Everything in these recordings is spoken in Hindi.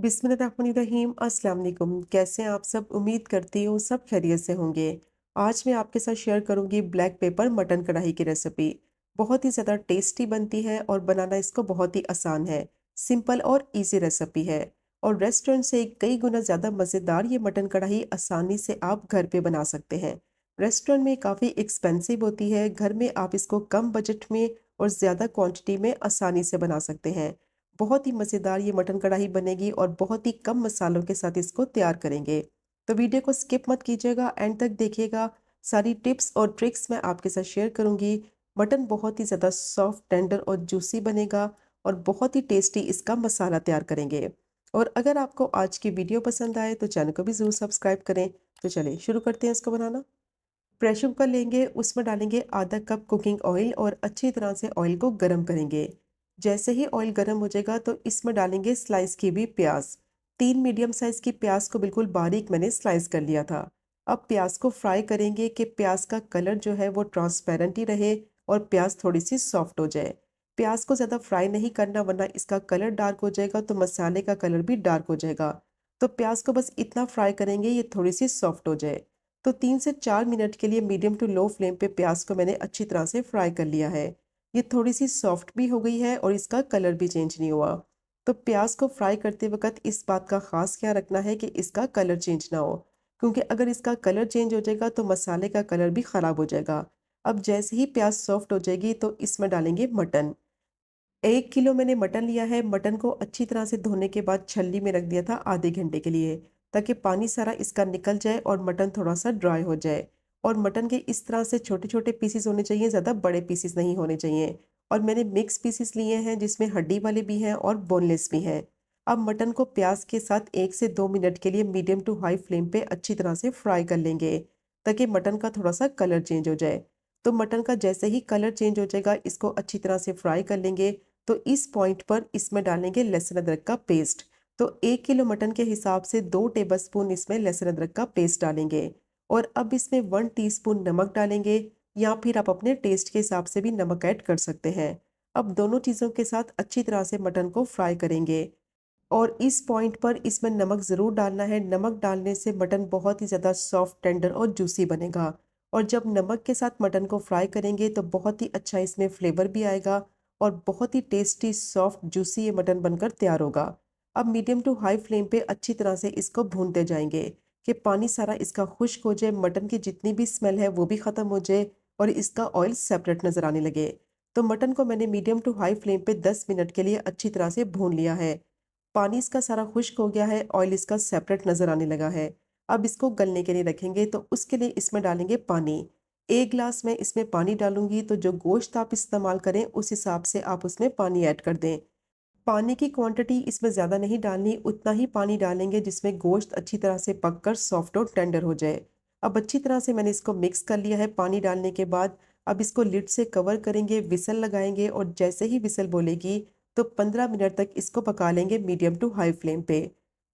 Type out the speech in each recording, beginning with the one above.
बिस्मिल्लाहिर्रहमानिर्रहीम। अस्सलाम वालेकुम। कैसे हैं आप सब? उम्मीद करती हूँ सब खैरियत से होंगे। आज मैं आपके साथ शेयर करूँगी ब्लैक पेपर मटन कढ़ाई की रेसिपी। बहुत ही ज़्यादा टेस्टी बनती है और बनाना इसको बहुत ही आसान है। सिंपल और इजी रेसिपी है और रेस्टोरेंट से कई गुना ज़्यादा मज़ेदार ये मटन कढ़ाई आसानी से आप घर पे बना सकते हैं। रेस्टोरेंट में काफ़ी एक्सपेंसिव होती है, घर में आप इसको कम बजट में और ज़्यादा क्वांटिटी में आसानी से बना सकते हैं। बहुत ही मज़ेदार ये मटन कढ़ाई बनेगी और बहुत ही कम मसालों के साथ इसको तैयार करेंगे। तो वीडियो को स्किप मत कीजिएगा, एंड तक देखिएगा। सारी टिप्स और ट्रिक्स मैं आपके साथ शेयर करूंगी। मटन बहुत ही ज़्यादा सॉफ्ट, टेंडर और जूसी बनेगा और बहुत ही टेस्टी इसका मसाला तैयार करेंगे। और अगर आपको आज की वीडियो पसंद आए तो चैनल को भी ज़रूर सब्सक्राइब करें। तो चलिए शुरू करते हैं इसको बनाना। प्रेशर कुकर लेंगे, उसमें डालेंगे आधा कप कुकिंग ऑयल और अच्छी तरह से ऑयल को गर्म करेंगे। जैसे ही ऑयल गर्म हो जाएगा तो इसमें डालेंगे स्लाइस की हुई प्याज। 3 मीडियम साइज की प्याज को बिल्कुल बारीक मैंने स्लाइस कर लिया था। अब प्याज को फ्राई करेंगे कि प्याज का कलर जो है वो ट्रांसपेरेंट ही रहे और प्याज थोड़ी सी सॉफ्ट हो जाए। प्याज को ज़्यादा फ्राई नहीं करना, वरना इसका कलर डार्क हो जाएगा तो मसाले का कलर भी डार्क हो जाएगा। तो प्याज को बस इतना फ्राई करेंगे ये थोड़ी सी सॉफ्ट हो जाए। तो 3 से 4 मिनट के लिए मीडियम टू लो फ्लेम पे प्याज को मैंने अच्छी तरह से फ्राई कर लिया है। ये थोड़ी सी सॉफ्ट भी हो गई है और इसका कलर भी चेंज नहीं हुआ। तो प्याज को फ्राई करते वक्त इस बात का खास ख्याल रखना है कि इसका कलर चेंज ना हो, क्योंकि अगर इसका कलर चेंज हो जाएगा तो मसाले का कलर भी ख़राब हो जाएगा। अब जैसे ही प्याज सॉफ्ट हो जाएगी तो इसमें डालेंगे मटन। 1 किलो मैंने मटन लिया है। मटन को अच्छी तरह से धोने के बाद छलनी में रख दिया था आधे घंटे के लिए, ताकि पानी सारा इसका निकल जाए और मटन थोड़ा सा ड्राई हो जाए। और मटन के इस तरह से छोटे छोटे पीसीस होने चाहिए, ज़्यादा बड़े पीसीस नहीं होने चाहिए। और मैंने मिक्स पीसीस लिए हैं जिसमें हड्डी वाले भी हैं और बोनलेस भी हैं। अब मटन को प्याज के साथ 1 से 2 मिनट के लिए मीडियम टू हाई फ्लेम पे अच्छी तरह से फ्राई कर लेंगे, ताकि मटन का थोड़ा सा कलर चेंज हो जाए। तो मटन का जैसे ही कलर चेंज हो जाएगा इसको अच्छी तरह से फ्राई कर लेंगे। तो इस पॉइंट पर इसमें डालेंगे लहसुन अदरक का पेस्ट। तो 1 किलो मटन के हिसाब से 2 टेबलस्पून इसमें लहसुन अदरक का पेस्ट डालेंगे। और अब इसमें 1 टीस्पून नमक डालेंगे, या फिर आप अपने टेस्ट के हिसाब से भी नमक ऐड कर सकते हैं। अब दोनों चीज़ों के साथ अच्छी तरह से मटन को फ्राई करेंगे। और इस पॉइंट पर इसमें नमक ज़रूर डालना है। नमक डालने से मटन बहुत ही ज़्यादा सॉफ्ट, टेंडर और जूसी बनेगा। और जब नमक के साथ मटन को फ्राई करेंगे तो बहुत ही अच्छा इसमें फ्लेवर भी आएगा और बहुत ही टेस्टी, सॉफ्ट, जूसी ये मटन बनकर तैयार होगा। अब मीडियम टू हाई फ्लेम पे अच्छी तरह से इसको भूनते जाएंगे कि पानी सारा इसका खुश्क हो जाए, मटन की जितनी भी स्मेल है वो भी ख़त्म हो जाए और इसका ऑयल सेपरेट नज़र आने लगे। तो मटन को मैंने मीडियम टू हाई फ्लेम पे 10 मिनट के लिए अच्छी तरह से भून लिया है। पानी इसका सारा खुश्क हो गया है, ऑयल इसका सेपरेट नज़र आने लगा है। अब इसको गलने के लिए रखेंगे, तो उसके लिए इसमें डालेंगे पानी। 1 गिलास मैं इसमें पानी डालूंगी, तो जो गोश्त आप इस्तेमाल करें उस हिसाब से आप उसमें पानी ऐड कर दें। पानी की क्वांटिटी इसमें ज़्यादा नहीं डालनी, उतना ही पानी डालेंगे जिसमें गोश्त अच्छी तरह से पककर सॉफ्ट और टेंडर हो जाए। अब अच्छी तरह से मैंने इसको मिक्स कर लिया है पानी डालने के बाद। अब इसको लिड से कवर करेंगे, विसल लगाएंगे और जैसे ही विसल बोलेगी तो 15 मिनट तक इसको पका लेंगे मीडियम टू हाई फ्लेम पे।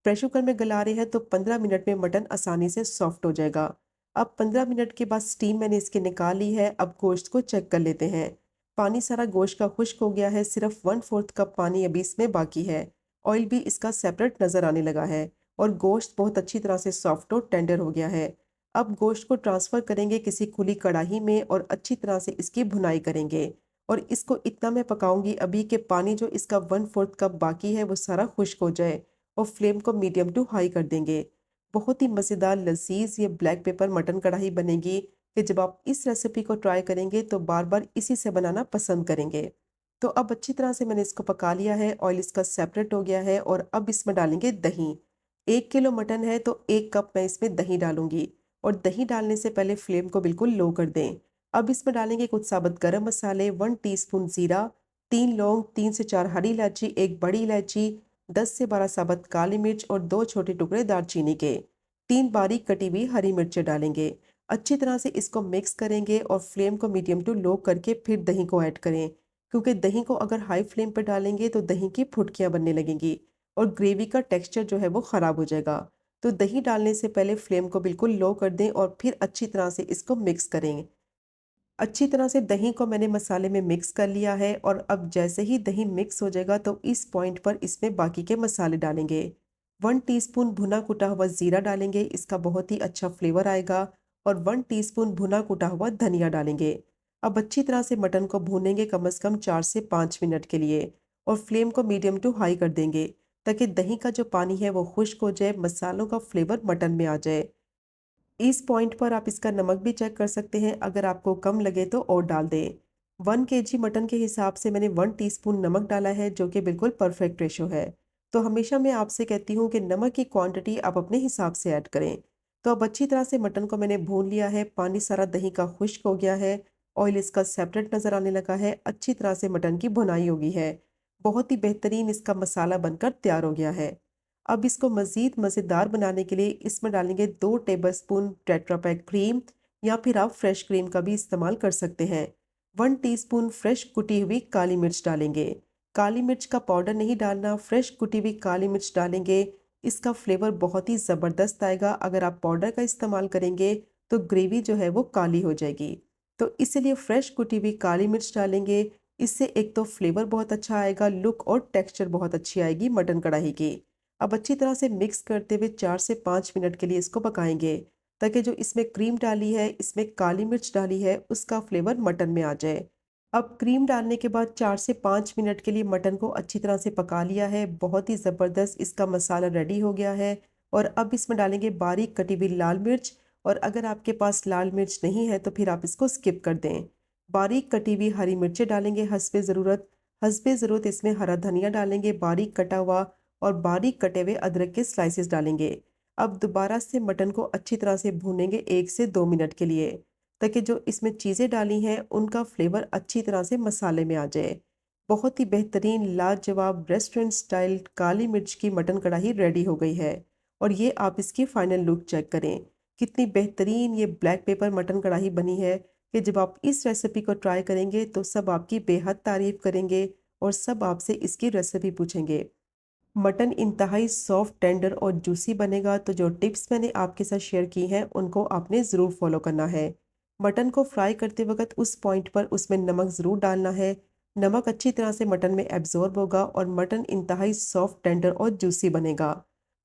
प्रेशर कुकर में गला रहे हैं तो 15 मिनट में मटन आसानी से सॉफ्ट हो जाएगा। अब 15 मिनट के बाद स्टीम मैंने इसकी निकाल ली है। अब गोश्त को चेक कर लेते हैं। पानी सारा गोश्त का खुश्क हो गया है, सिर्फ 1/4 कप पानी अभी इसमें बाकी है। ऑयल भी इसका सेपरेट नज़र आने लगा है और गोश्त बहुत अच्छी तरह से सॉफ्ट और टेंडर हो गया है। अब गोश्त को ट्रांसफ़र करेंगे किसी खुली कढ़ाई में और अच्छी तरह से इसकी भुनाई करेंगे। और इसको इतना मैं पकाऊंगी अभी कि पानी जो इसका 1/4 कप बाकी है वो सारा खुश्क हो जाए और फ्लेम को मीडियम टू हाई कर देंगे। बहुत ही मज़ेदार, लजीज ये ब्लैक पेपर मटन कढ़ाई बनेगी कि जब आप इस रेसिपी को ट्राई करेंगे तो बार बार इसी से बनाना पसंद करेंगे। तो अब अच्छी तरह से मैंने इसको पका लिया है, ऑयल इसका सेपरेट हो गया है। और अब इसमें डालेंगे दही। 1 किलो मटन है तो 1 कप मैं इसमें दही डालूंगी। और दही डालने से पहले फ्लेम को बिल्कुल लो कर दें। अब इसमें डालेंगे कुछ साबुत गरम मसाले, 1 टीस्पून जीरा, 3 लौंग, 3 से 4 हरी इलायची, एक बड़ी इलायची, 10 से 12 साबुत काली मिर्च और 2 छोटे टुकड़े दालचीनी के। 3 बारीक कटी हुई हरी मिर्चें डालेंगे। अच्छी तरह से इसको मिक्स करेंगे और फ्लेम को मीडियम टू लो करके फिर दही को ऐड करें, क्योंकि दही को अगर हाई फ्लेम पर डालेंगे तो दही की फुटकियां बनने लगेंगी और ग्रेवी का टेक्सचर जो है वो ख़राब हो जाएगा। तो दही डालने से पहले फ्लेम को बिल्कुल लो कर दें और फिर अच्छी तरह से इसको मिक्स करें। अच्छी तरह से दही को मैंने मसाले में मिक्स कर लिया है। और अब जैसे ही दही मिक्स हो जाएगा तो इस पॉइंट पर इसमें बाकी के मसाले डालेंगे। 1 टीस्पून भुना कुटा हुआ ज़ीरा डालेंगे, इसका बहुत ही अच्छा फ्लेवर आएगा। और 1 टीस्पून भुना कुटा हुआ धनिया डालेंगे। अब अच्छी तरह से मटन को भूनेंगे कम से कम 4 से 5 मिनट के लिए और फ्लेम को मीडियम टू हाई कर देंगे ताकि दही का जो पानी है वो खुश्क हो जाए, मसालों का फ्लेवर मटन में आ जाए। इस पॉइंट पर आप इसका नमक भी चेक कर सकते हैं, अगर आपको कम लगे तो और डाल दें। 1 केजी मटन के हिसाब से मैंने 1 टीस्पून नमक डाला है, जो कि बिल्कुल परफेक्ट रेशो है। तो हमेशा मैं आपसे कहती हूँ कि नमक की क्वांटिटी आप अपने हिसाब से ऐड करें। तो अब अच्छी तरह से मटन को मैंने भून लिया है, पानी सारा दही का खुश्क हो गया है, ऑयल इसका सेपरेट नज़र आने लगा है, अच्छी तरह से मटन की भुनाई हो गई है। बहुत ही बेहतरीन इसका मसाला बनकर तैयार हो गया है। अब इसको मज़ीद मज़ेदार बनाने के लिए इसमें डालेंगे 2 टेबलस्पून टेट्रा पैक क्रीम, या फिर आप फ्रेश क्रीम का भी इस्तेमाल कर सकते हैं। 1 टीस्पून फ्रेश कुटी हुई काली मिर्च डालेंगे। काली मिर्च का पाउडर नहीं डालना, फ्रेश कुटी हुई काली मिर्च डालेंगे। इसका फ्लेवर बहुत ही ज़बरदस्त आएगा। अगर आप पाउडर का इस्तेमाल करेंगे तो ग्रेवी जो है वो काली हो जाएगी। तो इसीलिए फ्रेश कुटी हुई काली मिर्च डालेंगे। इससे एक तो फ्लेवर बहुत अच्छा आएगा, लुक और टेक्सचर बहुत अच्छी आएगी मटन कढ़ाई की। अब अच्छी तरह से मिक्स करते हुए 4 से 5 मिनट के लिए इसको पकाएंगे ताकि जो इसमें क्रीम डाली है, इसमें काली मिर्च डाली है, उसका फ्लेवर मटन में आ जाए। अब क्रीम डालने के बाद 4 से 5 मिनट के लिए मटन को अच्छी तरह से पका लिया है। बहुत ही ज़बरदस्त इसका मसाला रेडी हो गया है। और अब इसमें डालेंगे बारीक कटी हुई लाल मिर्च, और अगर आपके पास लाल मिर्च नहीं है तो फिर आप इसको स्किप कर दें। बारीक कटी हुई हरी मिर्चें डालेंगे हस्बे ज़रूरत। हस्बे ज़रूरत इसमें हरा धनिया डालेंगे बारीक कटा हुआ, और बारीक कटे हुए अदरक के स्लाइसेस डालेंगे। अब दोबारा से मटन को अच्छी तरह से भूनेंगे 1 से 2 मिनट के लिए ताकि जो इसमें चीज़ें डाली हैं उनका फ्लेवर अच्छी तरह से मसाले में आ जाए। बहुत ही बेहतरीन लाजवाब रेस्टोरेंट स्टाइल काली मिर्च की मटन कढ़ाई रेडी हो गई है। और ये आप इसकी फाइनल लुक चेक करें, कितनी बेहतरीन ये ब्लैक पेपर मटन कढ़ाई बनी है कि जब आप इस रेसिपी को ट्राई करेंगे तो सब आपकी बेहद तारीफ करेंगे और सब आपसे इसकी रेसिपी पूछेंगे। मटन इंतहाई सॉफ्ट, टेंडर और जूसी बनेगा। तो जो टिप्स मैंने आपके साथ शेयर की हैं उनको आपने ज़रूर फॉलो करना है। मटन को फ्राई करते वक्त उस पॉइंट पर उसमें नमक ज़रूर डालना है। नमक अच्छी तरह से मटन में एब्जॉर्ब होगा और मटन इंतहाई सॉफ्ट, टेंडर और जूसी बनेगा।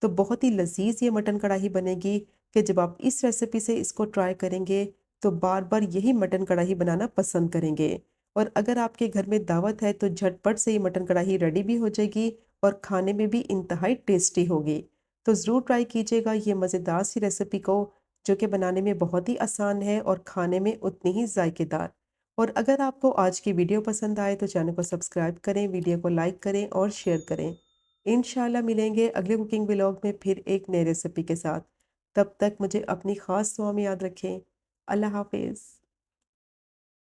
तो बहुत ही लजीज ये मटन कढ़ाई बनेगी कि जब आप इस रेसिपी से इसको ट्राई करेंगे तो बार बार यही मटन कढ़ाई बनाना पसंद करेंगे। और अगर आपके घर में दावत है तो झटपट से ये मटन कढ़ाई रेडी भी हो जाएगी और खाने में भी इंतहाई टेस्टी होगी। तो ज़रूर ट्राई कीजिएगा ये मज़ेदार सी रेसिपी को, जो कि बनाने में बहुत ही आसान है और खाने में उतनी ही जायकेदार। और अगर आपको आज की वीडियो पसंद आए तो चैनल को सब्सक्राइब करें, वीडियो को लाइक करें और शेयर करें। इंशाल्लाह मिलेंगे अगले कुकिंग व्लॉग में फिर एक नई रेसिपी के साथ। तब तक मुझे अपनी ख़ास दुआ में याद रखें। अल्लाह हाफिज़।